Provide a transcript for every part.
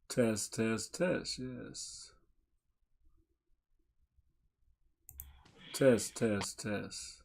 Test, test, test. Yes. Test, test, test.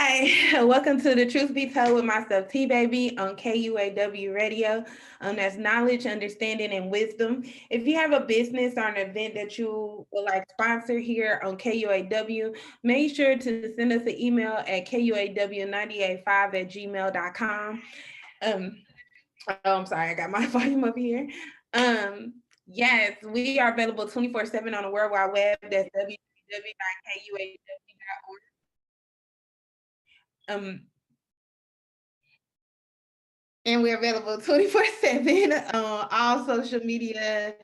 Hi, welcome to the Truth Be Told with myself, T Baby, on KUAW Radio. That's knowledge, understanding, and wisdom. If you have a business or an event that you would like sponsor here on KUAW, make sure to send us an email at kuaw985@gmail.com. Um, oh, I'm sorry, I got my volume up here. Yes, we are available 24/7 on the World Wide Web. That's www.kuaw.org. Um, and we're available 24/7 on all social media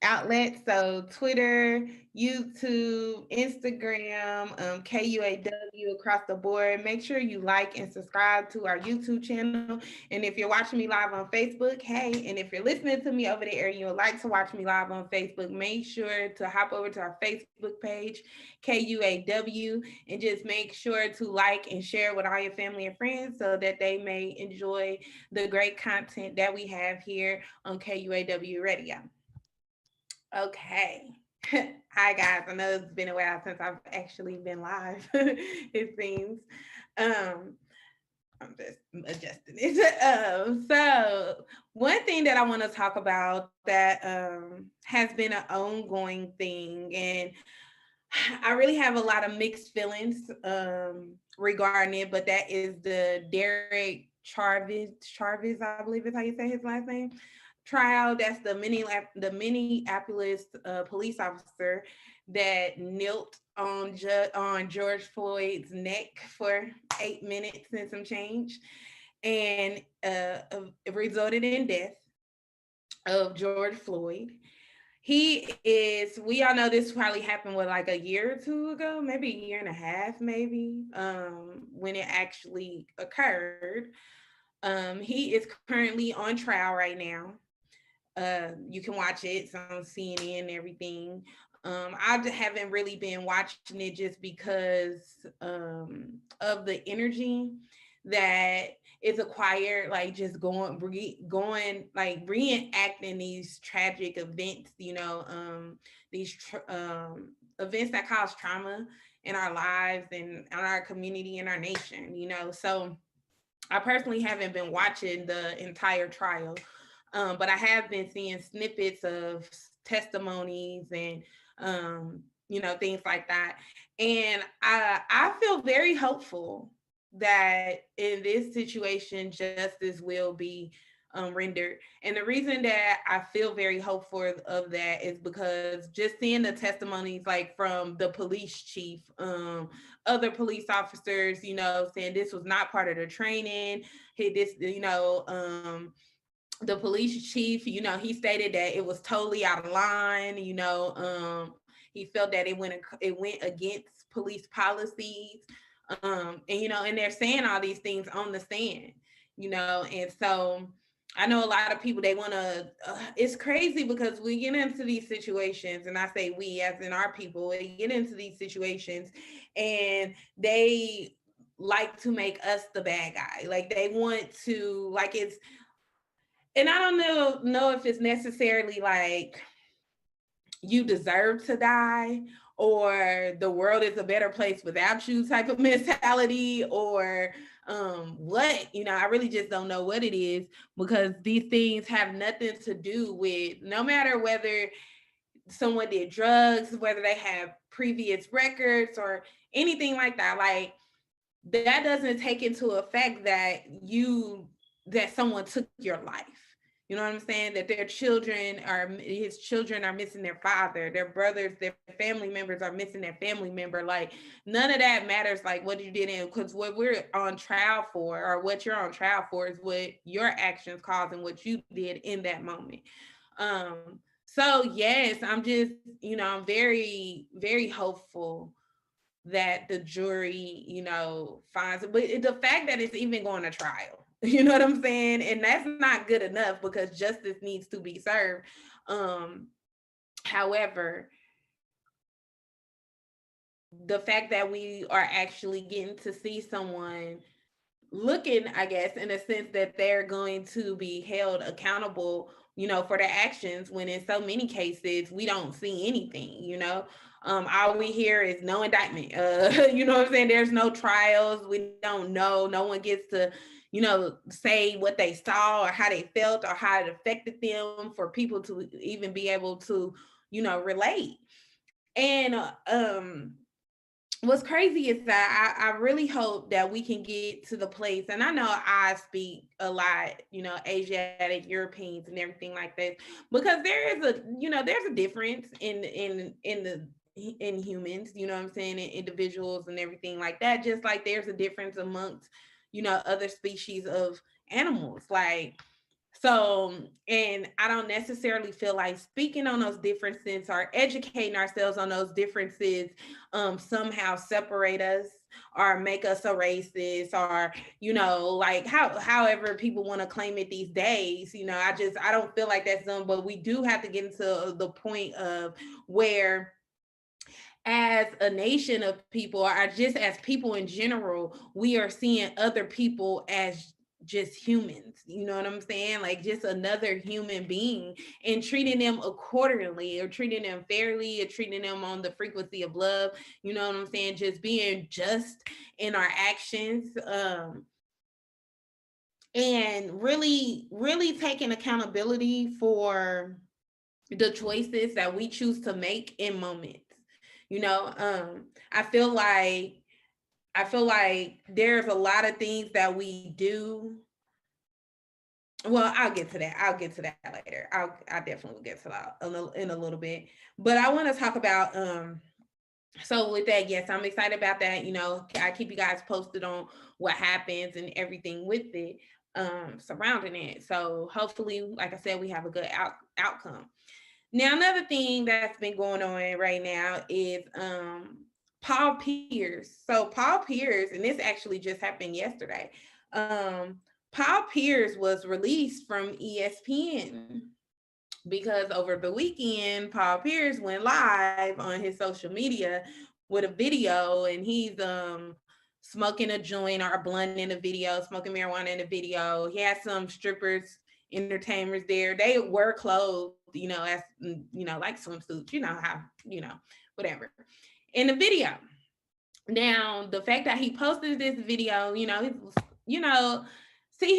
outlets. So Twitter, YouTube, Instagram, KUAW across the board. Make sure you like and subscribe to our YouTube channel. And if you're watching me live on Facebook, hey, and if you're listening to me over there and you would like to watch me live on Facebook, make sure to hop over to our Facebook page, KUAW, and just make sure to like and share with all your family and friends so that they may enjoy the great content that we have here on KUAW Radio. Okay. Hi guys. I know it's been a while since I've actually been live, it seems. Um, I'm just adjusting it. So one thing that I want to talk about that has been an ongoing thing, and I really have a lot of mixed feelings regarding it, but that is the Derek Charvis, I believe is how you say his last name, trial. That's the Minneapolis police officer that knelt on George Floyd's neck for 8 minutes and some change, and it resulted in death of George Floyd. He is, we all know this probably happened with like a year or two ago, maybe a year and a half, maybe, when it actually occurred. He is currently on trial right now. You can watch it. It's on CNN and everything. I haven't really been watching it just because of the energy that is acquired, like just going like reenacting these tragic events, these events that cause trauma in our lives and in our community and our nation, So I personally haven't been watching the entire trial, but I have been seeing snippets of testimonies and things like that. And I feel very hopeful that in this situation justice will be rendered. And the reason that I feel very hopeful of that is because just seeing the testimonies like from the police chief, other police officers, saying this was not part of the training. The police chief, he stated that it was totally out of line. He felt that it went against police policies. And they're saying all these things on the stand, and so I know a lot of people, they want to, it's crazy because we get into these situations, and I say we as in our people, we get into these situations and they like to make us the bad guy. Like they want to, like it's, and I don't know if it's necessarily like you deserve to die or the world is a better place without you type of mentality, or what, I really just don't know what it is, because these things have nothing to do with, no matter whether someone did drugs, whether they have previous records or anything like that. Like that doesn't take into effect that someone took your life. You know what I'm saying? That his children are missing their father, their brothers, their family members are missing their family member. Like none of that matters. Like what you did in, because what we're on trial for, or what you're on trial for, is what your actions caused and what you did in that moment. So yes, I'm very, very hopeful that the jury, finds it. But the fact that it's even going to trial, you know what I'm saying? And that's not good enough because justice needs to be served. However, the fact that we are actually getting to see someone looking, I guess, in a sense that they're going to be held accountable, for their actions, when in so many cases we don't see anything, All we hear is no indictment. You know what I'm saying? There's no trials. We don't know. No one gets to, say what they saw or how they felt or how it affected them for people to even be able to, relate. And what's crazy is that I really hope that we can get to the place, and I know I speak a lot, Asiatic, Europeans, and everything like this, because there's a difference in humans, you know what I'm saying, in individuals and everything like that, just like there's a difference amongst, other species of animals. Like, so, and I don't necessarily feel like speaking on those differences or educating ourselves on those differences somehow separate us or make us a racist, or, like however people want to claim it these days. I don't feel like that's done, but we do have to get into the point of where, as a nation of people, or just as people in general, we are seeing other people as just humans. You know what I'm saying? Like just another human being, and treating them accordingly, or treating them fairly, or treating them on the frequency of love. You know what I'm saying? Just being just in our actions. And really, really taking accountability for the choices that we choose to make in moments. You know, I feel like there's a lot of things that we do. Well, I'll get to that. I'll get to that later. I definitely will get to that in a little bit. But I want to talk about so with that, yes, I'm excited about that. I keep you guys posted on what happens and everything with it surrounding it. So hopefully, like I said, we have a good outcome. Now, another thing that's been going on right now is Paul Pierce. So Paul Pierce, and this actually just happened yesterday. Um, Paul Pierce was released from ESPN because over the weekend, Paul Pierce went live on his social media with a video, and he's smoking a joint or a blunt in the video, smoking marijuana in the video. He had some strippers, entertainers there. They were clothed, as like swimsuits, how, whatever. In the video. Now, the fact that he posted this video, you know, see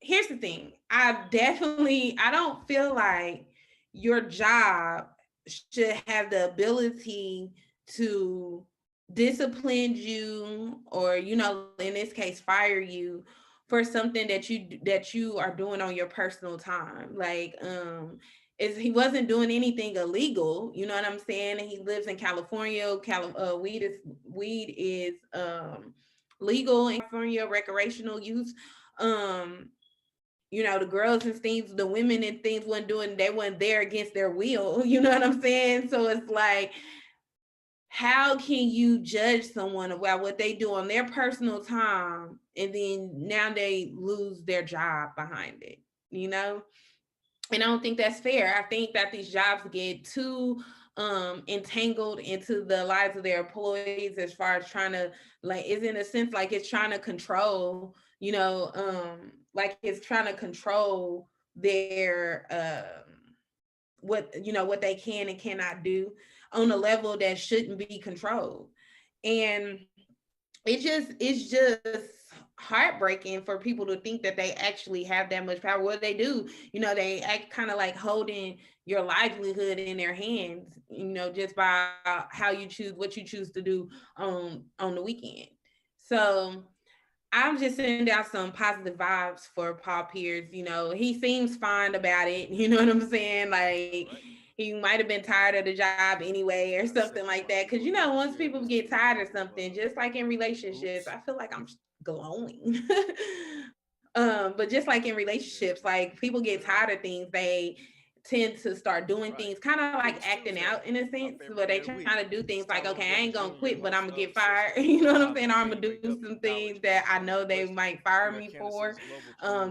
here's the thing. I don't feel like your job should have the ability to discipline you, or in this case fire you for something that you are doing on your personal time. Like, is he wasn't doing anything illegal, you know what I'm saying? And he lives in California. Weed is legal in California, recreational use. um the girls and things, the women and things they weren't there against their will. You know what I'm saying? So it's like, how can you judge someone about what they do on their personal time, and then now they lose their job behind it, you know? And I don't think that's fair. I think that these jobs get too entangled into the lives of their employees, as far as trying to, like, is in a sense like it's trying to control, like it's trying to control their what they can and cannot do on a level that shouldn't be controlled. And it's just heartbreaking for people to think that they actually have that much power. What they do, they act kind of like holding your livelihood in their hands, just by how you choose, what you choose to do on the weekend. So I'm just sending out some positive vibes for Paul Pierce. He seems fine about it. You know what I'm saying? Like, he might have been tired of the job anyway, or something like that. Because once people get tired of something, just like in relationships, I feel like I'm glowing. But just like in relationships, like people get tired of things, they tend to start doing things kind of like acting out in a sense, where they trying to do things like, okay, I ain't gonna quit, but I'm gonna get fired. You know what I'm saying? Or I'm gonna do some things that I know they might fire me for.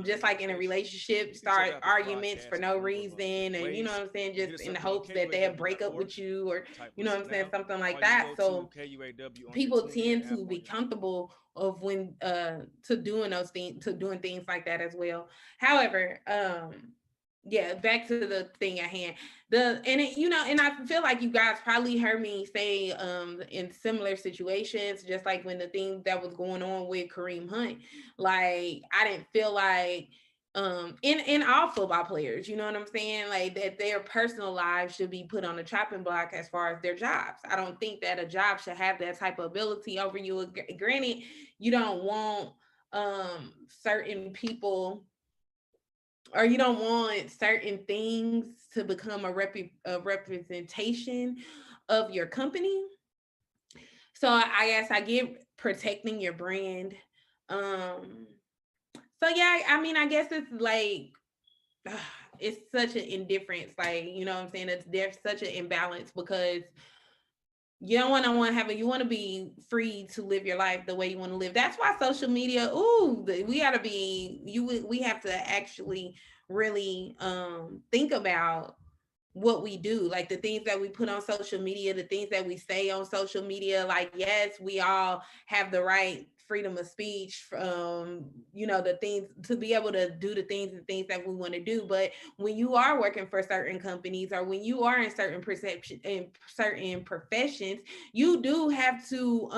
Just like in a relationship, start arguments for no reason, and you know what I'm saying, just in the hopes that they'll break up with you, or you know what I'm saying, something like that. So people tend to be comfortable of when to doing those things, to doing things like that as well. However, yeah, back to the thing at hand. And I feel like you guys probably heard me say in similar situations, just like when the thing that was going on with Kareem Hunt, like I didn't feel like in all football players, you know what I'm saying? Like that their personal lives should be put on the chopping block as far as their jobs. I don't think that a job should have that type of ability over you. Granted, you don't want certain people, or you don't want certain things to become a representation of your company. So I guess I get protecting your brand. Um, so yeah, I mean, I guess it's like it's such an indifference, like you know what I'm saying. There's such an imbalance because you don't want to have it. You want to be free to live your life the way you want to live. That's why social media. Ooh, we gotta be. We have to actually really think about what we do, like the things that we put on social media, the things that we say on social media. Like, yes, we all have the right freedom of speech, the things to be able to do the things that we want to do. But when you are working for certain companies, or when you are in certain perception in certain professions, you do have to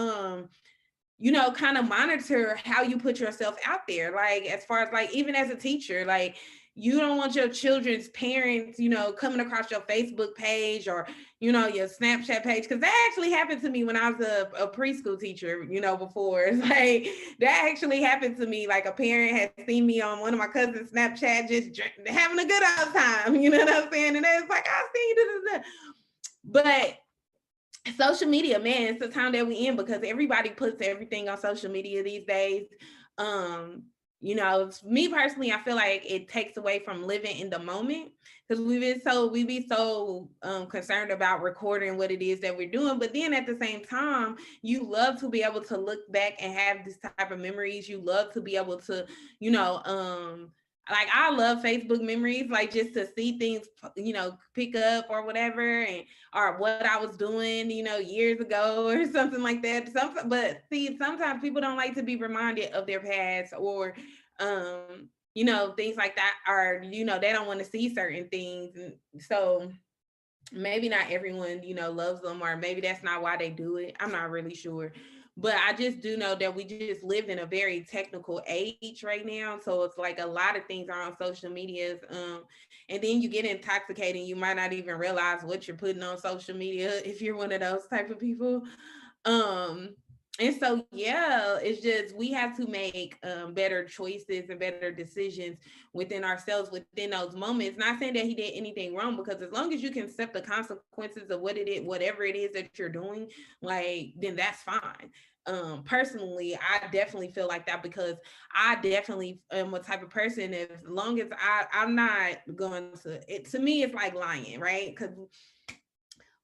kind of monitor how you put yourself out there. Like, as far as like, even as a teacher, like, you don't want your children's parents, coming across your Facebook page or, your Snapchat page. Cause that actually happened to me when I was a preschool teacher, before. It's like, that actually happened to me. Like, a parent had seen me on one of my cousin's Snapchat, just having a good old time. You know what I'm saying? And it's like, I see you. But social media, man, it's the time that we in, because everybody puts everything on social media these days. Me personally, I feel like it takes away from living in the moment, because we be so concerned about recording what it is that we're doing. But then at the same time, you love to be able to look back and have this type of memories. You love to be able to, like, I love Facebook memories, like just to see things, pick up or whatever, and or what I was doing, years ago or something like that. But see, sometimes people don't like to be reminded of their past, or things like that, or they don't want to see certain things. And so maybe not everyone, loves them, or maybe that's not why they do it. I'm not really sure. But I just do know that we just live in a very technical age right now. So it's like a lot of things are on social medias. And then you get intoxicated. You might not even realize what you're putting on social media if you're one of those type of people. Um, and so, yeah, it's just we have to make better choices and better decisions within ourselves within those moments. Not saying that he did anything wrong, because as long as you can accept the consequences of what it is, whatever it is that you're doing, like, then that's fine. Personally, I definitely feel like that, because I definitely am a type of person, as long as I'm not going to me, it's like lying, right? Because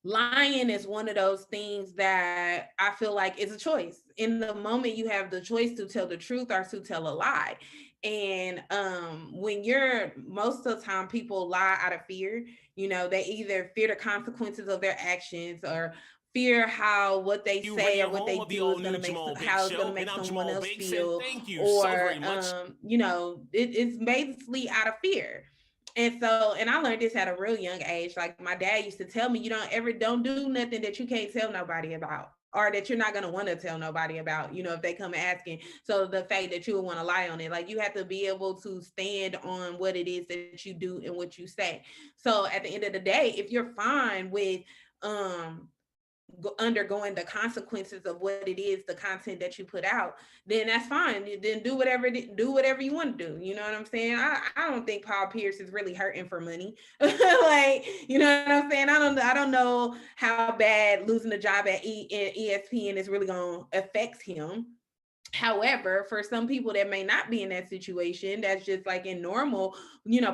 lying is one of those things that I feel like is a choice. In the moment, you have the choice to tell the truth or to tell a lie. And when you're most of the time, people lie out of fear. They either fear the consequences of their actions, or fear how what they You ready say to or what home they of the do is all going to new make Jamal Bake how it's going to Show? And make I'm someone Jamal else Bakes, and feel, thank you so or very much. it's basically out of fear. And I learned this at a real young age. Like, my dad used to tell me, you don't do nothing that you can't tell nobody about, or that you're not going to want to tell nobody about, if they come asking. So the fact that you would want to lie on it, like, you have to be able to stand on what it is that you do and what you say. So at the end of the day, if you're fine with um undergoing the consequences of what it is, the content that you put out, then that's fine. Then do whatever you want to do. You know what I'm saying? I don't think Paul Pierce is really hurting for money. Like, you know what I'm saying? I don't know how bad losing the job at ESPN is really gonna affect him. However, for some people that may not be in that situation, that's just like in normal,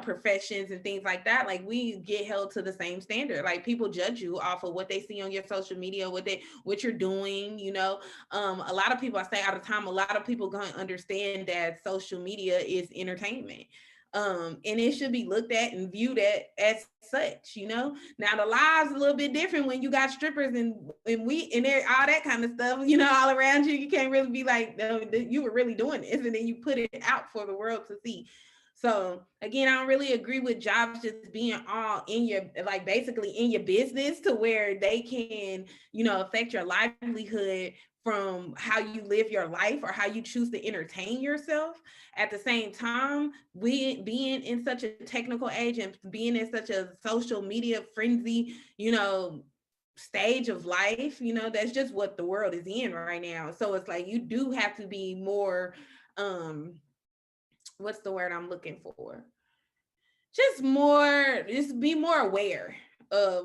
professions and things like that, like, we get held to the same standard. Like, people judge you off of what they see on your social media, what you're doing. A lot of people, I say all the time, a lot of people gonna understand that social media is entertainment. And it should be looked at and viewed as such. Now, the live's a little bit different when you got strippers and there all that kind of stuff, all around you. You can't really be like, no, you were really doing this, and then you put it out for the world to see. So again, I don't really agree with jobs just being all in your, like basically in your business to where they can, affect your livelihood from how you live your life or how you choose to entertain yourself. At the same time, we being in such a technical age and being in such a social media frenzy, stage of life, that's just what the world is in right now. So it's like you do have to be more, um what's the word I'm looking for? Just be more aware,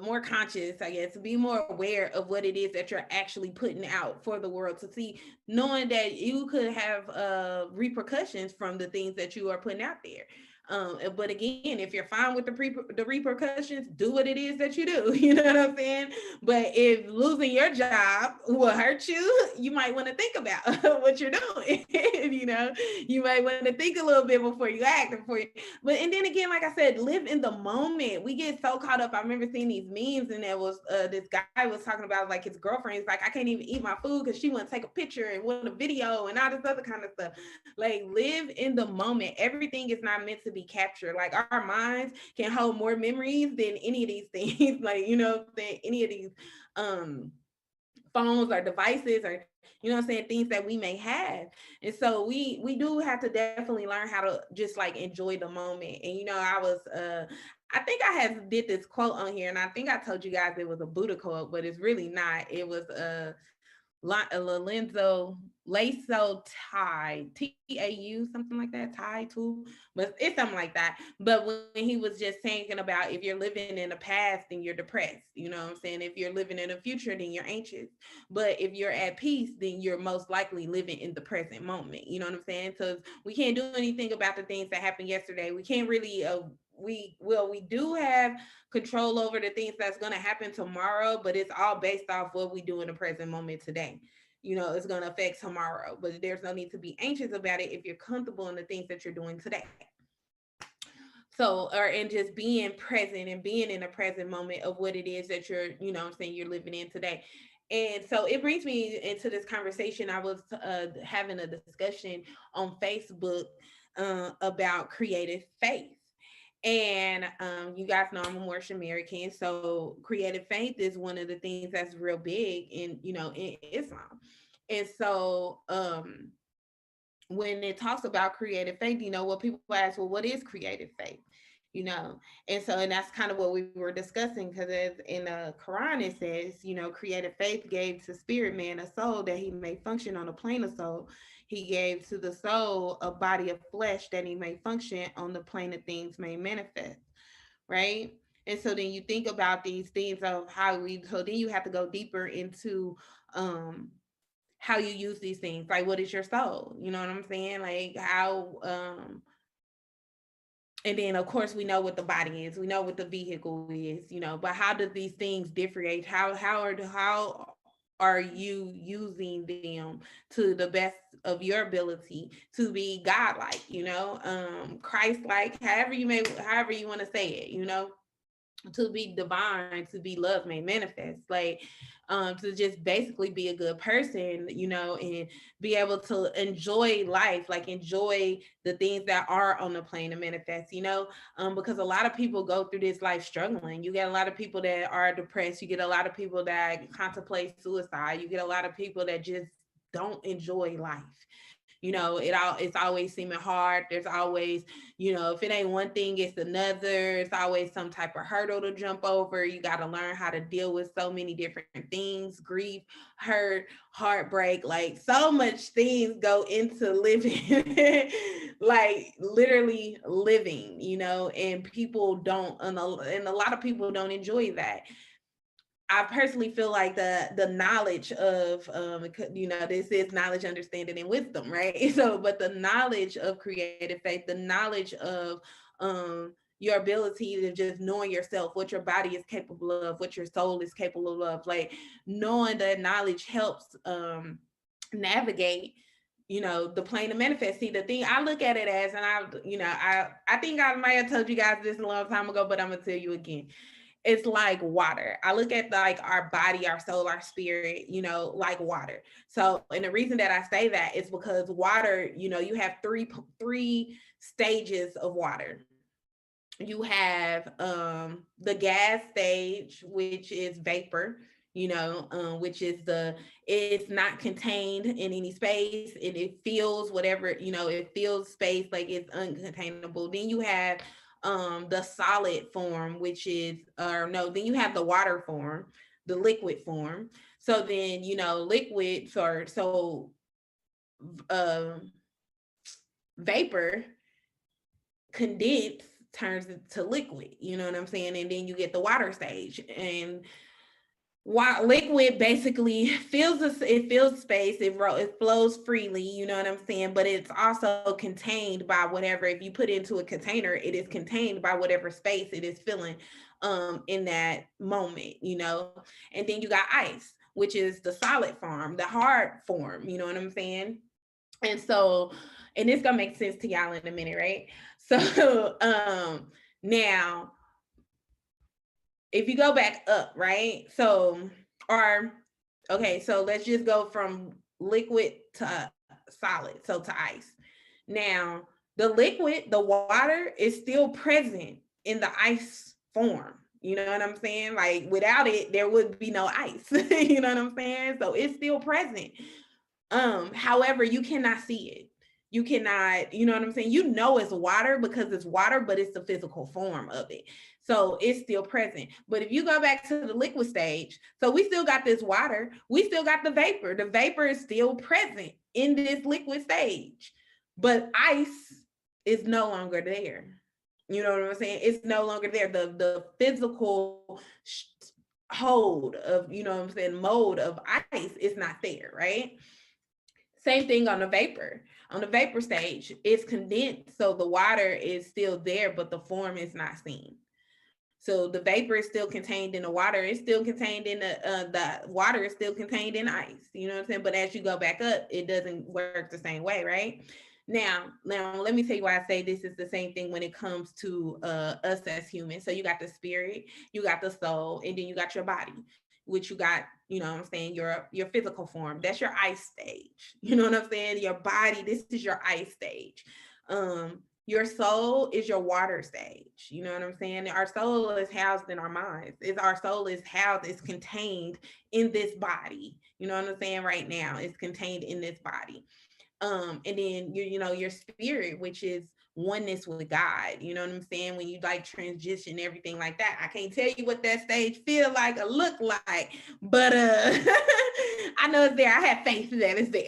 more conscious, I guess, be more aware of what it is that you're actually putting out for the world to see, knowing that you could have repercussions from the things that you are putting out there. But again, if you're fine with the repercussions, do what it is that you do. You know what I'm saying? But if losing your job will hurt you, you might want to think about what you're doing. You might want to think a little bit before you act, but and then again, like I said, live in the moment. We get so caught up. I remember seeing these memes, and there was this guy was talking about like his girlfriend's like, I can't even eat my food because she want to take a picture and want a video and all this other kind of stuff. Like, live in the moment. Everything is not meant to be captured. Like, our minds can hold more memories than any of these things. Like, than any of these phones or devices, or things that we may have. And so we do have to definitely learn how to just like enjoy the moment. And I think I had did this quote on here, and I think I told you guys it was a Buddha quote, but it's really not. It was Lorenzo Lasso Tide, TAU, something like that, Tide too, but it's something like that. But when he was just thinking about, if you're living in the past, then you're depressed. You know what I'm saying? If you're living in the future, then you're anxious. But if you're at peace, then you're most likely living in the present moment. You know what I'm saying? So we can't do anything about the things that happened yesterday. We can't really we do have control over the things that's going to happen tomorrow, but it's all based off what we do in the present moment today. It's going to affect tomorrow, but there's no need to be anxious about it if you're comfortable in the things that you're doing today. So, or and just being present and being in the present moment of what it is that you're, I'm saying, you're living in today. And so it brings me into this conversation. I was having a discussion on Facebook about creative faith. And you guys know I'm a Moorish American, so creative faith is one of the things that's real big in Islam. And so when it talks about creative faith, what people ask, well, what is creative faith? And that's kind of what we were discussing, because in the Quran it says, creative faith gave to spirit man a soul that he may function on a plane of soul. He gave to the soul a body of flesh that he may function on the plane of things may manifest, right? And so then you think about these things of so then you have to go deeper into how you use these things. Like, what is your soul? You know what I'm saying? Like, how and then of course we know what the body is, we know what the vehicle is, but how do these things differentiate? How are you using them to the best of your ability to be godlike, Christ-like, however you want to say it, to be divine, to be love made manifest, like to just basically be a good person, and be able to enjoy life, like enjoy the things that are on the plane of manifest, because a lot of people go through this life struggling. You get a lot of people that are depressed, you get a lot of people that contemplate suicide, you get a lot of people that just don't enjoy life. It's always seeming hard. There's always, if it ain't one thing, it's another. It's always some type of hurdle to jump over. You got to learn how to deal with so many different things: grief, hurt, heartbreak. Like, so much things go into living, like literally living, and people don't, and a lot of people don't enjoy that. I personally feel like the knowledge of this is knowledge, understanding, and wisdom, right? So, but the knowledge of creative faith, the knowledge of your ability to just knowing yourself, what your body is capable of, what your soul is capable of, like knowing that knowledge helps navigate the plane of manifest. See, the thing I look at it as, and I think I might have told you guys this a long time ago, but I'm gonna tell you again. it's like water. I look at like our body, our soul, our spirit, like water. So, and the reason that I say that is because water, you have three stages of water. You have the gas stage, which is vapor, which is it's not contained in any space, and it feels whatever, it feels space, like it's uncontainable. Then you have the solid form, which is, or no, then you have the water form, the liquid form. So then, liquid, so um vapor condense turns into liquid, you know what I'm saying? And then you get the water stage. And while liquid basically it fills space, it flows freely, you know what I'm saying? But it's also contained by whatever. If you put it into a container, it is contained by whatever space it is filling in that moment, And then you got ice, which is the solid form, the hard form, you know what I'm saying? And so, and it's gonna make sense to y'all in a minute, right? So now if you go back up, right? So, or okay, so let's just go from liquid to solid, so to ice. Now, the liquid, the water is still present in the ice form. You know what I'm saying? Like without it, there would be no ice. You know what I'm saying? So it's still present. However, you cannot see it. You cannot, you know what I'm saying? It's water because it's water, but it's the physical form of it. So it's still present. But if you go back to the liquid stage, so we still got this water, we still got the vapor. The vapor is still present in this liquid stage, but ice is no longer there. You know what I'm saying? It's no longer there. The physical hold of, you know what I'm saying, mode of ice is not there, right? Same thing on the vapor. On the vapor stage, it's condensed, so the water is still there, but the form is not seen. So the vapor is still contained in the water. It's still contained in the water is still contained in ice. You know what I'm saying? But as you go back up, it doesn't work the same way, right? Now, let me tell you why I say this is the same thing when it comes to us as humans. So you got the spirit, you got the soul, and then you got your body, which you got, you know what I'm saying, your physical form. That's your ice stage. You know what I'm saying? Your body, this is your ice stage. Your soul is your water stage. You know what I'm saying? Our soul is housed in our minds. Our soul is housed, is contained in this body. You know what I'm saying? Right now, it's contained in this body. And then your spirit, which is oneness with God. You know what I'm saying? When you like transition, everything like that. I can't tell you what that stage feel like or look like, but I know it's there. I have faith that it's there.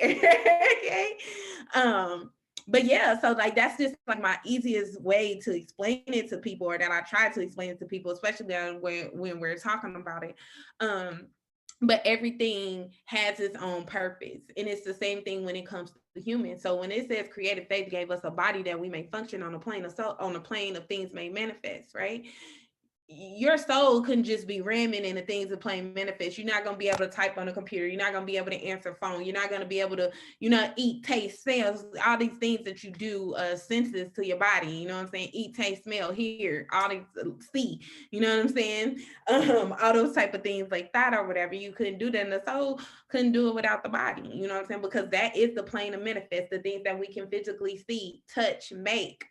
Okay. But yeah, so like that's just like my easiest way to explain it to people, or that I try to explain it to people, especially when we're talking about it. But everything has its own purpose, and it's the same thing when it comes to humans. So when it says creative faith gave us a body that we may function on a plane of on a plane of things may manifest, right? Your soul couldn't just be ramming in the things of plain manifest. You're not going to be able to type on a computer. You're not going to be able to answer phone. You're not going to be able to, eat, taste, smell, all these things that you do, senses to your body. You know what I'm saying? Eat, taste, smell, hear, all these, see, you know what I'm saying? All those type of things like that or whatever. You couldn't do that. And the soul couldn't do it without the body. You know what I'm saying? Because that is the plane of manifest, the things that we can physically see, touch, make,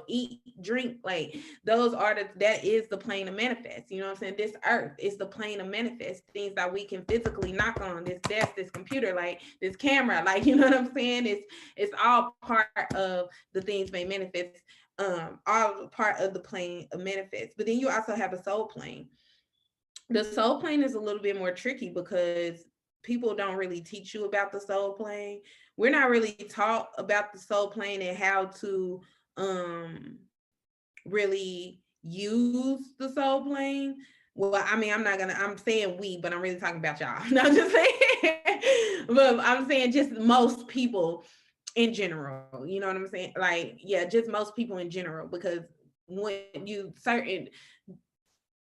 eat, drink, like those are that is the plane of manifest. You know what I'm saying? This earth is the plane of manifest, things that we can physically knock on, this desk, this computer, like this camera, like, you know what I'm saying? It's all part of the things may manifest, all part of the plane of manifest. But then you also have a soul plane. The soul plane is a little bit more tricky because people don't really teach you about the soul plane. We're not really taught about the soul plane and how to really use the soul plane. Well, I mean, I'm saying we, but I'm really talking about y'all. Not just saying, but I'm saying just most people in general. You know what I'm saying? Like, yeah, just most people in general, because when you certain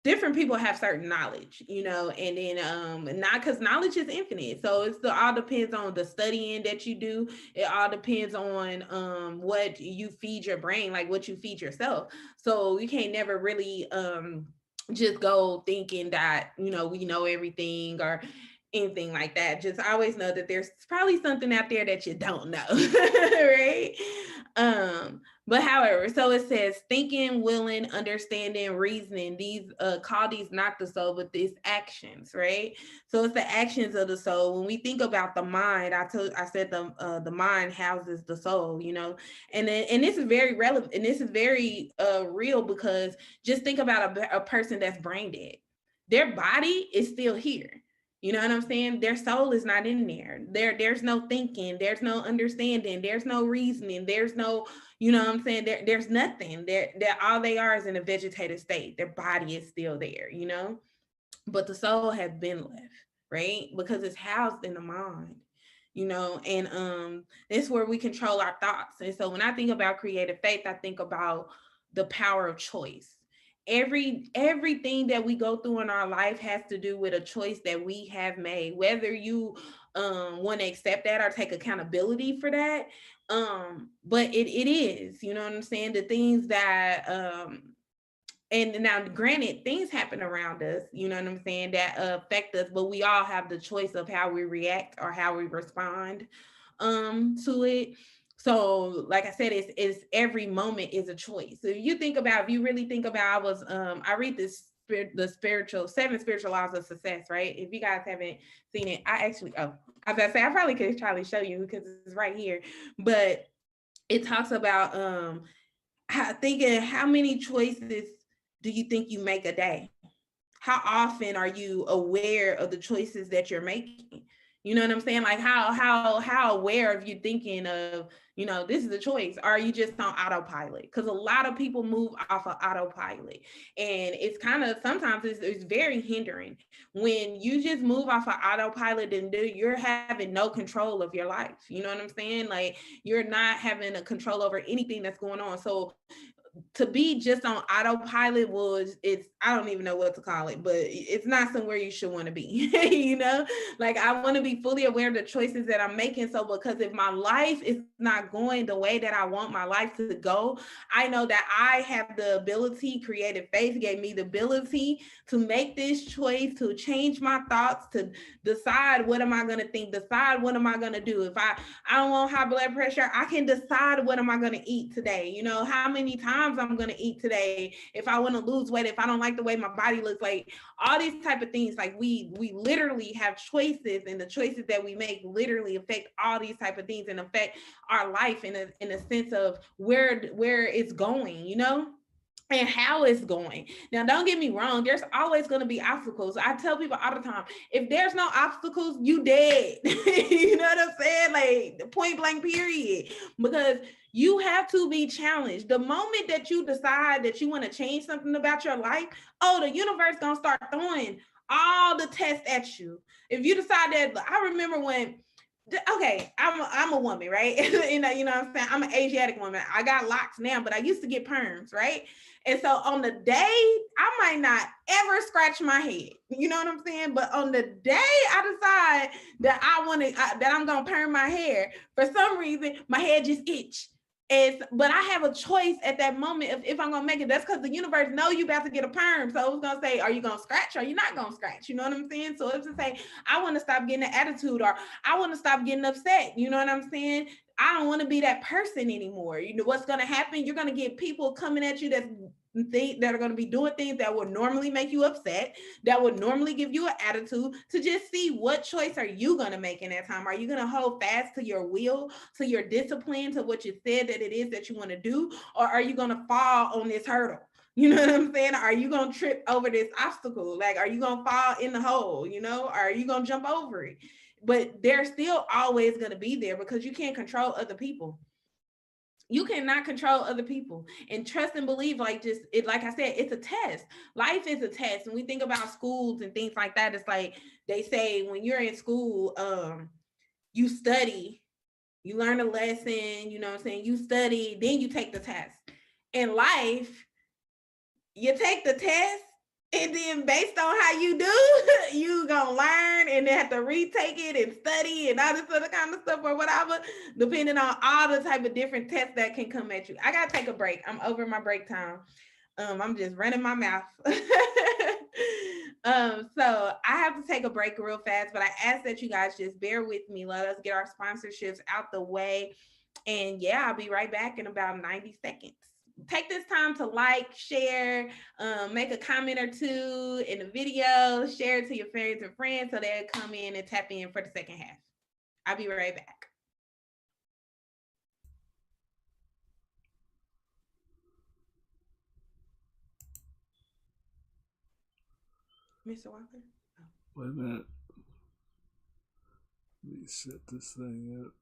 different people have certain knowledge, and then not, because knowledge is infinite, so all depends on the studying that you do. It all depends on what you feed your brain, like what you feed yourself. So you can't never really just go thinking that, we know everything or anything like that. Just always know that there's probably something out there that you don't know. Right? But however, so it says thinking, willing, understanding, reasoning, these call these not the soul, but these actions, right? So it's the actions of the soul. When we think about the mind, I said the mind houses the soul, and this is very relevant, and this is very real, because just think about a person that's brain dead. Their body is still here. You know what I'm saying? Their soul is not in there. There's no thinking, there's no understanding, there's no reasoning, there's no, what I'm saying? There's nothing. They're all they are is in a vegetative state. Their body is still there. But the soul has been left, right? Because it's housed in the mind. And it's where we control our thoughts. And so when I think about creative faith, I think about the power of choice. Everything that we go through in our life has to do with a choice that we have made, whether you want to accept that or take accountability for that. But it is, you know what I'm saying, the things that and now granted, things happen around us, you know what I'm saying, that affect us, but we all have the choice of how we react or how we respond to it. So like I said, it's every moment is a choice. So if you really think about, I read the spiritual seven spiritual laws of success, right? If you guys haven't seen it, I was gonna say I probably could try to show you because it's right here, but it talks about thinking how many choices do you think you make a day? How often are you aware of the choices that you're making? You know what I'm saying? Like how aware of you thinking of, this is a choice. Or are you just on autopilot? Because a lot of people move off of autopilot. And it's kind of sometimes it's very hindering when you just move off of autopilot and you're having no control of your life. You know what I'm saying? Like you're not having a control over anything that's going on. So to be just on autopilot it's I don't even know what to call it, but it's not somewhere you should want to be. Like I want to be fully aware of the choices that I'm making. So because if my life is not going the way that I want my life to go, I know that I have the ability, creative faith gave me the ability to make this choice, to change my thoughts, to decide what am I going to think, decide what am I going to do. If I don't want high blood pressure, I can decide what am I going to eat today. How many times I'm going to eat today. If I want to lose weight, if I don't like the way my body looks, like all these type of things, like we literally have choices, and the choices that we make literally affect all these type of things and affect our life in a sense of where it's going. And how it's going. Now, don't get me wrong, there's always going to be obstacles. I tell people all the time, if there's no obstacles, you dead. You know what I'm saying? Like point blank period. Because you have to be challenged. The moment that you decide that you want to change something about your life, the universe going to start throwing all the tests at you. If you decide that, I remember when okay, I'm a woman, right? You know what I'm saying? I'm an Asiatic woman. I got locks now, but I used to get perms, right? And so on the day, I might not ever scratch my head. You know what I'm saying? But on the day I decide that that I'm gonna perm my hair, for some reason my head just itch. But I have a choice at that moment if I'm gonna make it. That's because the universe know you about to get a perm. So it's gonna say, are you gonna scratch or are you not gonna scratch? You know what I'm saying? So it's to say, I want to stop getting an attitude, or I want to stop getting upset. You know what I'm saying? I don't want to be that person anymore. You know what's gonna happen? You're gonna get people coming at you that are going to be doing things that would normally make you upset, that would normally give you an attitude, to just see what choice are you going to make in that time. Are you going to hold fast to your will, to your discipline, to what you said that it is that you want to do, or are you going to fall on this hurdle? You know what I'm saying? Are you going to trip over this obstacle? Like, are you going to fall in the hole? Or are you going to jump over it? But they're still always going to be there because you can't control other people. You cannot control other people, and trust and believe, like I said, it's a test. Life is a test. When we think about schools and things like that, it's like they say when you're in school, you study, you learn a lesson, you know what I'm saying, you study, then you take the test. In life, you take the test, and then based on how you do, you gonna learn and then have to retake it and study and all this other kind of stuff or whatever, depending on all the type of different tests that can come at you. I gotta take a break. I'm over my break time. I'm just running my mouth. So I have to take a break real fast, but I ask that you guys just bear with me. Let us get our sponsorships out the way. And yeah, I'll be right back in about 90 seconds. Take this time to like, share, make a comment or two in the video, share it to your friends and friends so they'll come in and tap in for the second half. I'll be right back. Mr. Walker? Wait a minute. Let me set this thing up.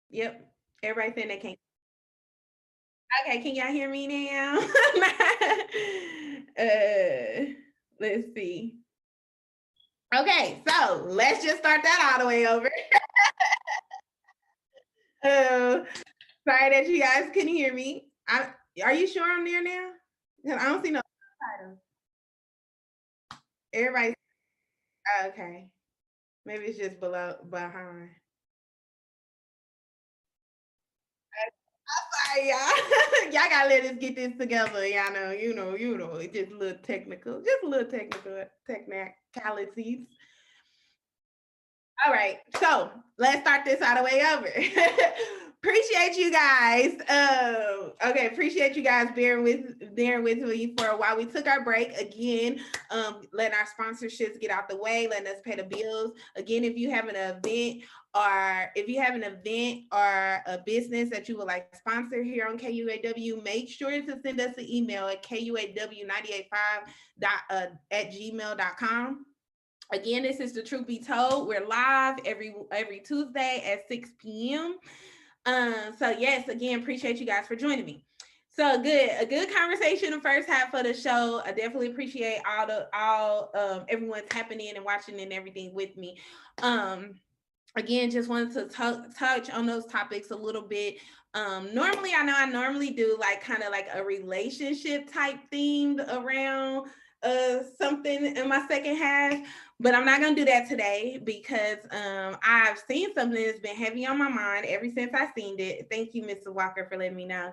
Yep. Everybody saying they can't. Okay, can y'all hear me now? Let's see. Okay, so let's just start that all the way over. Uh, sorry that you guys couldn't hear me. Are you sure I'm there now? 'Cause I don't see no title. Everybody, okay. Maybe it's just behind. Sorry, y'all. Y'all gotta let us get this together. Y'all know, it's just a little technical, technicalities. All right, so let's start this all the way over. Appreciate you guys. Okay, appreciate you guys bearing with me for a while. We took our break again, letting our sponsorships get out the way, letting us pay the bills. Again, if you have an event or a business that you would like to sponsor here on KUAW, make sure to send us an email at kuaw985 at gmail.com. Again, this is The Truth Be Told. We're live every Tuesday at 6 p.m. So yes, again, appreciate you guys for joining me. So a good conversation the first half of the show. I definitely appreciate everyone tapping in and watching and everything with me. Again, just wanted to touch on those topics a little bit. Normally, I normally do like kind of like a relationship type themed around something in my second half, but I'm not gonna do that today because I've seen something that's been heavy on my mind ever since I seen it. Thank you, Mr. Walker, for letting me know.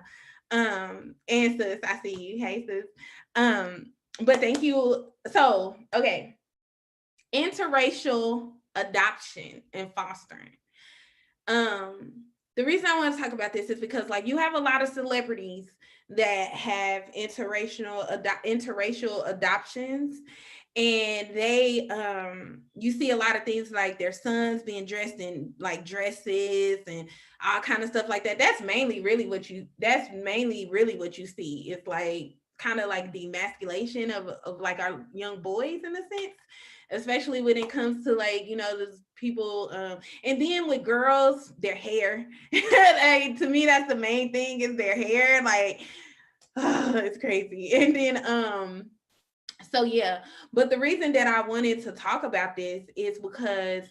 And sis, I see you. Hey sis. But thank you. So okay, interracial adoption and fostering. The reason I want to talk about this is because like you have a lot of celebrities that have interracial adoptions, and they you see a lot of things like their sons being dressed in like dresses and all kind of stuff like that. That's mainly really what you see. It's like kind of like the emasculation of like our young boys in a sense, especially when it comes to like those people, and then with girls, their hair. Like to me that's the main thing, is their hair. Like it's crazy. And then so yeah, but the reason that I wanted to talk about this is because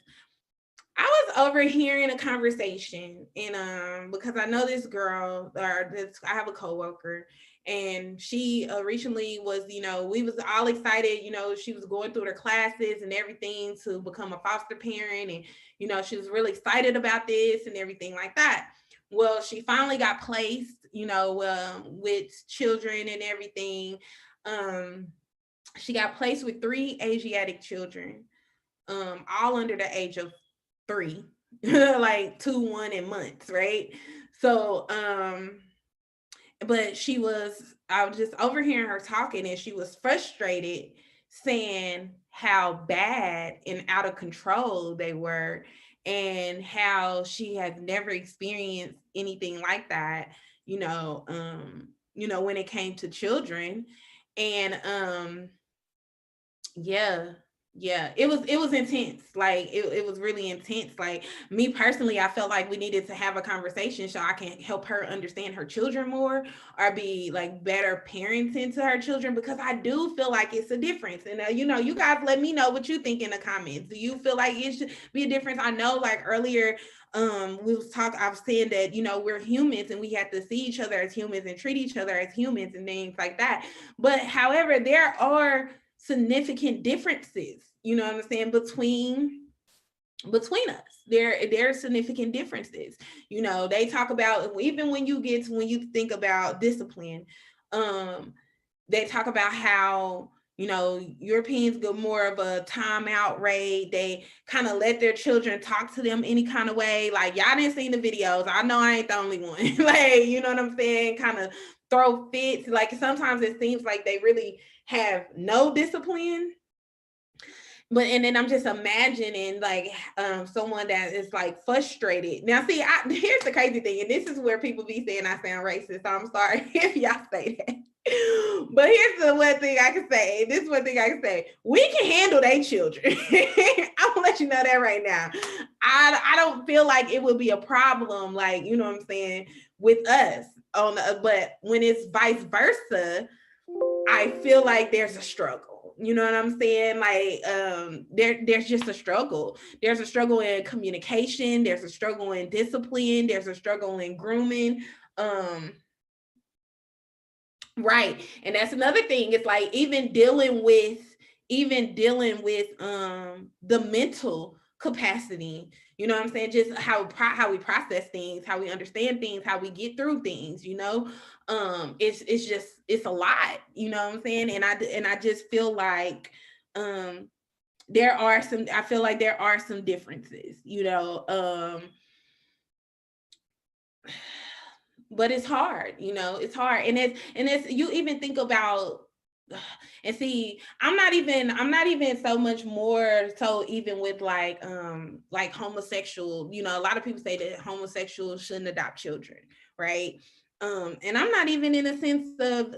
I was overhearing a conversation, and because I know this girl, I have a coworker, and she recently was, we was all excited, she was going through her classes and everything to become a foster parent, and she was really excited about this and everything like that. Well, she finally got placed, with children and everything. She got placed with 3 Asiatic children, all under the age of 3, like 2, 1, and months, right? So, but I was just overhearing her talking, and she was frustrated, saying how bad and out of control they were, and how she has never experienced anything like that, when it came to children. And yeah, it was intense. Like it was really intense. Like me personally, I felt like we needed to have a conversation so I can help her understand her children more, or be like better parenting to her children, because I do feel like it's a difference. And you guys let me know what you think in the comments. Do you feel like it should be a difference? I know like earlier I was saying that we're humans and we have to see each other as humans and treat each other as humans and things like that. But however, there are significant differences, you know what I'm saying, between us. There are significant differences. They talk about, even when you think about discipline, they talk about how Europeans go more of a timeout rate. They kind of let their children talk to them any kind of way. Like y'all didn't see the videos. I know I ain't the only one. Like, you know what I'm saying? Kind of throw fits. Like sometimes it seems like they really have no discipline. But and then I'm just imagining like someone that is like frustrated. Now, see, here's the crazy thing, and this is where people be saying I sound racist. So I'm sorry if y'all say that. But here's the one thing I can say. This is one thing I can say. We can handle their children. I'm gonna let you know that right now. I don't feel like it would be a problem, like, you know what I'm saying, with us on the, but when it's vice versa, I feel like there's a struggle. You know what I'm saying? Like there's just a struggle. There's a struggle in communication, there's a struggle in discipline, there's a struggle in grooming. Um right. And that's another thing. It's like even dealing with the mental capacity. You know what I'm saying? Just how we process things, how we understand things, how we get through things, you know? It's just it's a lot, you know what I'm saying? And I just feel like um I feel like there are some differences, you know. But it's hard, you know, it's hard. And it's you even think about and see, I'm not even so much more so even with like homosexual, you know, a lot of people say that homosexuals shouldn't adopt children, right? And I'm not even in a sense of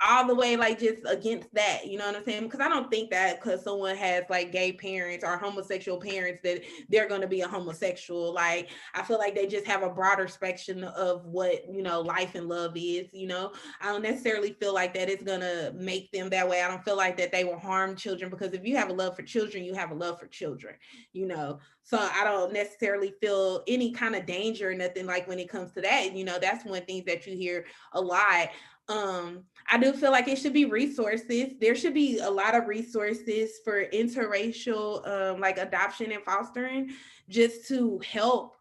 all the way like just against that, you know what I'm saying? Because I don't think that because someone has like gay parents or homosexual parents that they're going to be a homosexual. Like I feel like they just have a broader spectrum of what, you know, life and love is, you know. I don't necessarily feel like that it's gonna make them that way. I don't feel like that they will harm children, because if you have a love for children, you have a love for children, you know. So I don't necessarily feel any kind of danger or nothing like when it comes to that. You know, that's one thing that you hear a lot. I do feel like it should be resources. There should be a lot of resources for interracial like adoption and fostering, just to help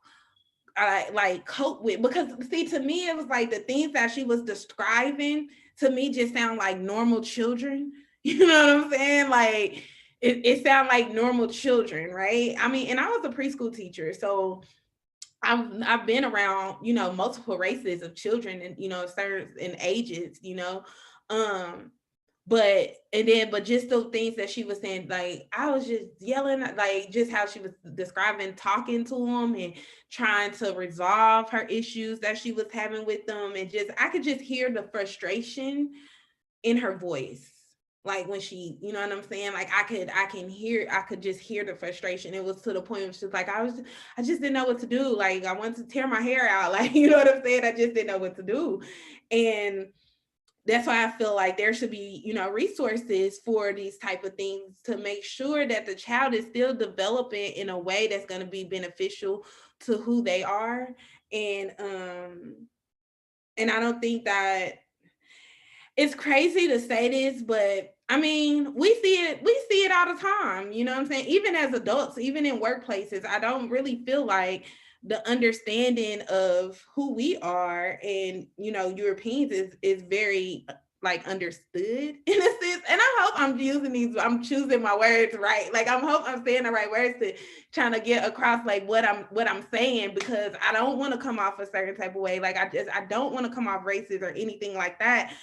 like cope with, because see, to me it was like the things that she was describing to me just sound like normal children. You know what I'm saying? Like it sound like normal children, right? I mean, and I was a preschool teacher, so I've been around, you know, multiple races of children, and you know, certain ages, you know. um but just those things that she was saying, like I was just yelling, like just how she was describing talking to him and trying to resolve her issues that she was having with them, and just I could just hear the frustration in her voice. Like when she, you know what I'm saying? Like I could just hear the frustration. It was to the point where she's like, I just didn't know what to do. Like I wanted to tear my hair out. Like, you know what I'm saying? I just didn't know what to do. And that's why I feel like there should be, you know, resources for these type of things to make sure that the child is still developing in a way that's going to be beneficial to who they are. And um and I don't think that it's crazy to say this, but I mean, we see it all the time, you know what I'm saying? Even as adults, even in workplaces, I don't really feel like the understanding of who we are and, you know, Europeans is very like understood in a sense. And I hope I'm choosing my words right. Like I hope I'm saying the right words to trying to get across like what I'm saying, because I don't want to come off a certain type of way. Like I don't want to come off racist or anything like that,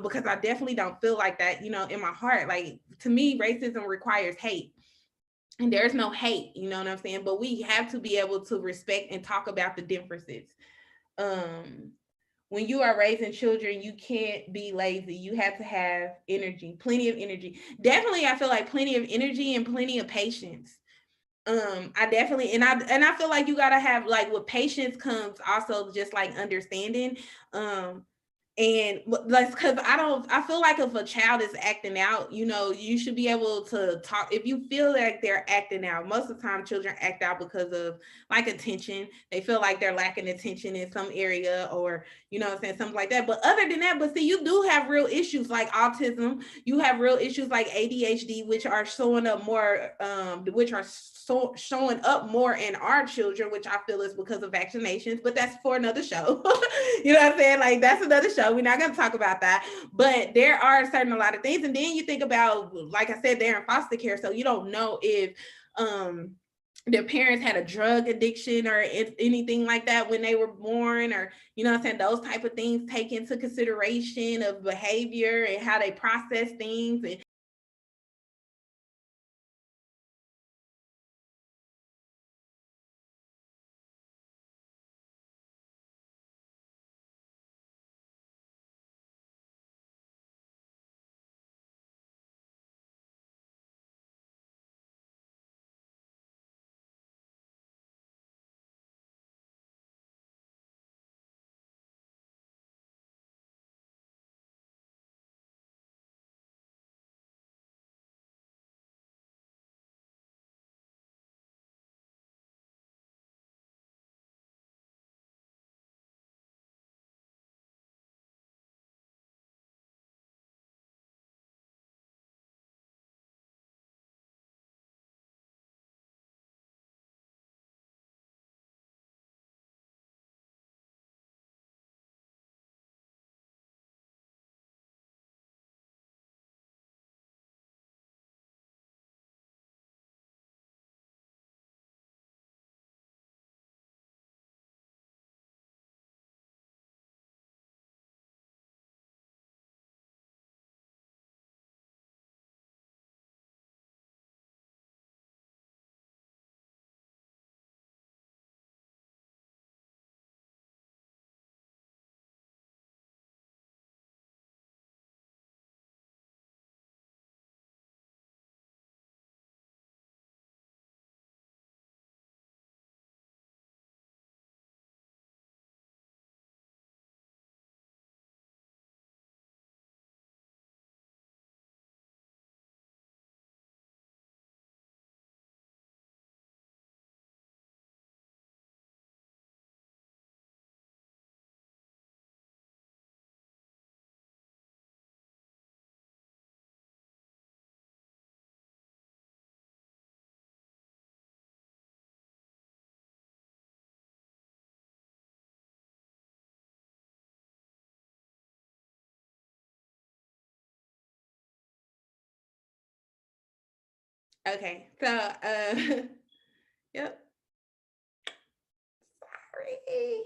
because I definitely don't feel like that, you know, in my heart. Like to me, racism requires hate. And there's no hate, you know what I'm saying? But we have to be able to respect and talk about the differences. Um, when you are raising children, you can't be lazy. You have to have energy, plenty of energy. Definitely, I feel like plenty of energy and plenty of patience. I definitely, and I feel like you gotta have, like, with patience comes also just like understanding. And like, because I feel like if a child is acting out, you know, you should be able to talk. If you feel like they're acting out, most of the time children act out because of like attention. They feel like they're lacking attention in some area, or you know what I'm saying, something like that. But other than that, but see, you do have real issues like autism. You have real issues like ADHD, which are showing up more, showing up more in our children, which I feel is because of vaccinations. But that's for another show. You know what I'm saying? Like that's another show. We're not going to talk about that. But there are a lot of things. And then you think about, like I said, they're in foster care. So you don't know if their parents had a drug addiction or anything like that when they were born, or you know what I'm saying, those type of things take into consideration of behavior and how they process things. And Okay, so yep, sorry.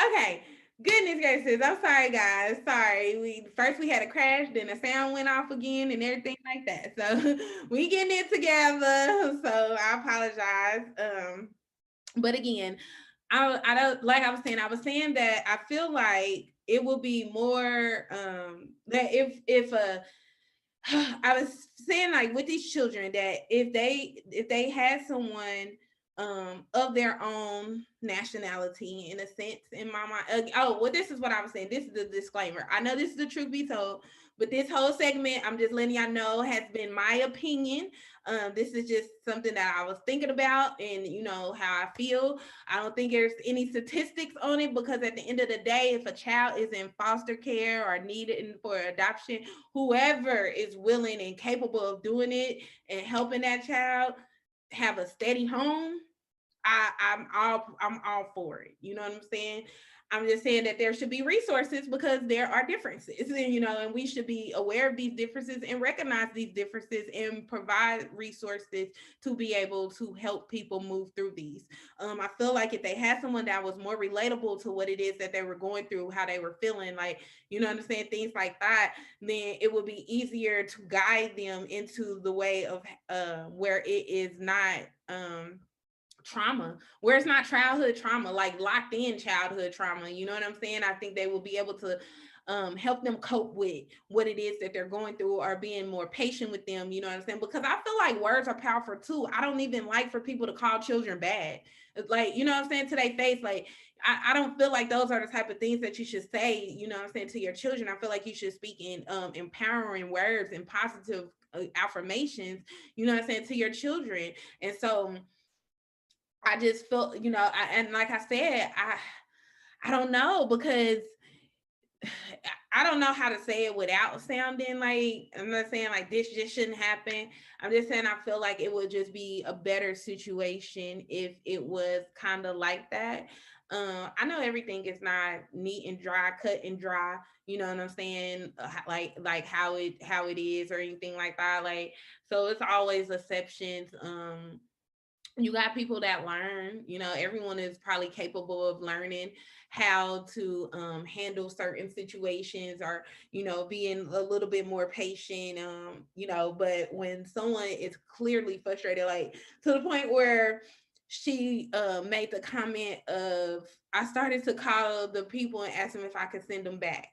Okay. Goodness gracious. I'm sorry, guys. Sorry. We had a crash, then the sound went off again and everything like that. So we getting it together. So I apologize. But again, I don't, like I was saying that I feel like it will be more that if I was saying, like, with these children, that if they had someone of their own nationality, in a sense, in my mind. Oh, well, this is what I was saying. This is the disclaimer. I know this is the truth be told, but this whole segment, I'm just letting y'all know, has been my opinion. This is just something that I was thinking about, and how I feel. I don't think there's any statistics on it, because at the end of the day, if a child is in foster care or needed for adoption, whoever is willing and capable of doing it and helping that child have a steady home, I'm all for it. You know what I'm saying? I'm just saying that there should be resources, because there are differences, and we should be aware of these differences and recognize these differences and provide resources to be able to help people move through these. I feel like if they had someone that was more relatable to what it is that they were going through, how they were feeling, like, what I'm saying, things like that, then it would be easier to guide them into the way of where it is not trauma, where it's not childhood trauma, like locked in childhood trauma. You know what I'm saying? I think they will be able to help them cope with what it is that they're going through, or being more patient with them. You know what I'm saying? Because I feel like words are powerful too. I don't even like for people to call children bad. Like, what I'm saying, to their face. Like, I don't feel like those are the type of things that you should say, what I'm saying, to your children. I feel like you should speak in empowering words and positive affirmations, what I'm saying, to your children. And so I just felt, and like I said, I don't know, because I don't know how to say it without sounding like, I'm not saying like this just shouldn't happen. I'm just saying I feel like it would just be a better situation if it was kind of like that. I know everything is not neat and dry, cut and dry. You know what I'm saying? Like how it is, or anything like that. Like, so it's always exceptions. You got people that learn, everyone is probably capable of learning how to handle certain situations, or being a little bit more patient, but when someone is clearly frustrated, like, to the point where she made the comment of, I started to call the people and ask them if I could send them back.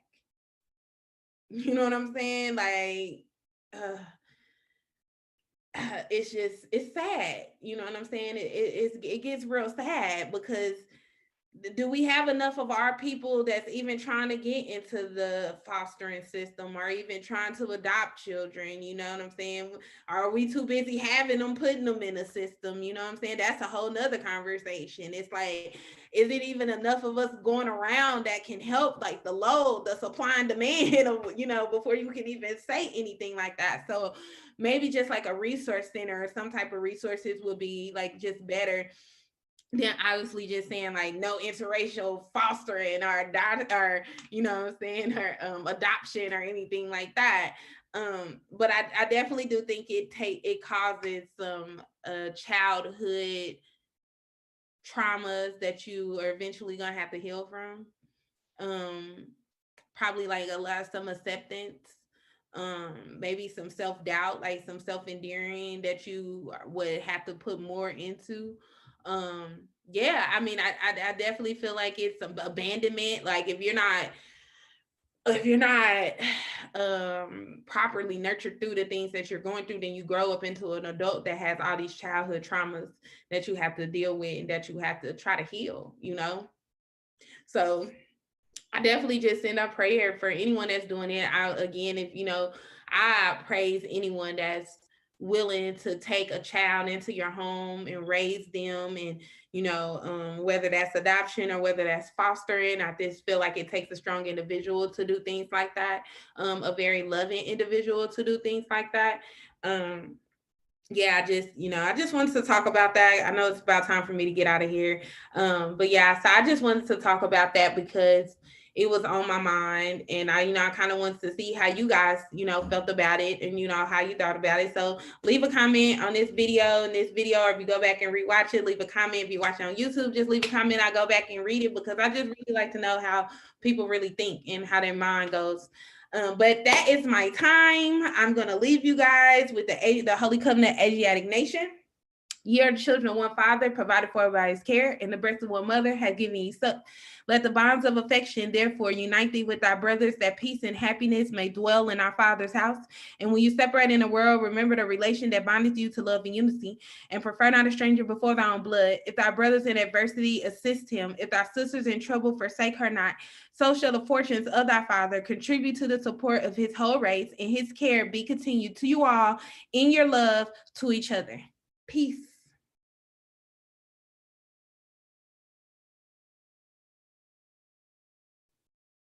You know what I'm saying? Like, uh, it's sad. You know what I'm saying? It gets real sad, because do we have enough of our people that's even trying to get into the fostering system, or even trying to adopt children? You know what I'm saying? Are we too busy having them, putting them in a system? You know what I'm saying? That's a whole nother conversation. It's like, is it even enough of us going around that can help, like, the load, the supply and demand of, before you can even say anything like that? So maybe just like a resource center or some type of resources would be like just better than obviously just saying like no interracial fostering, or or what I'm saying, or adoption, or anything like that. But I definitely do think it causes some childhood traumas that you are eventually gonna have to heal from. um Probably like a lot of some acceptance, maybe some self-doubt, like some self-endearing that you would have to put more into. Yeah, I mean, I definitely feel like it's some abandonment. Like, if you're not properly nurtured through the things that you're going through, then you grow up into an adult that has all these childhood traumas that you have to deal with, and that you have to try to heal. So I definitely just send a prayer for anyone that's doing it. Again, if I praise anyone that's willing to take a child into your home and raise them, and whether that's adoption or whether that's fostering. I just feel like it takes a strong individual to do things like that, a very loving individual to do things like that. Um, yeah, I just wanted to talk about that. I know it's about time for me to get out of here. But yeah, so I just wanted to talk about that, because it was on my mind, and I kind of wanted to see how you guys, felt about it, and how you thought about it. So leave a comment on this video, or if you go back and rewatch it, leave a comment. If you watch it on YouTube, just leave a comment. I go back and read it because I just really like to know how people really think and how their mind goes. But that is my time. I'm gonna leave you guys with the Holy Covenant Asiatic Nation. Ye are the children of one father, provided for by his care, and the breast of one mother has given ye suck. Let the bonds of affection, therefore, unite thee with thy brothers, that peace and happiness may dwell in our Father's house. And when you separate in the world, remember the relation that bindeth you to love and unity, and prefer not a stranger before thy own blood. If thy brothers in adversity, assist him. If thy sisters in trouble, forsake her not. So shall the fortunes of thy Father contribute to the support of his whole race, and his care be continued to you all in your love to each other. Peace.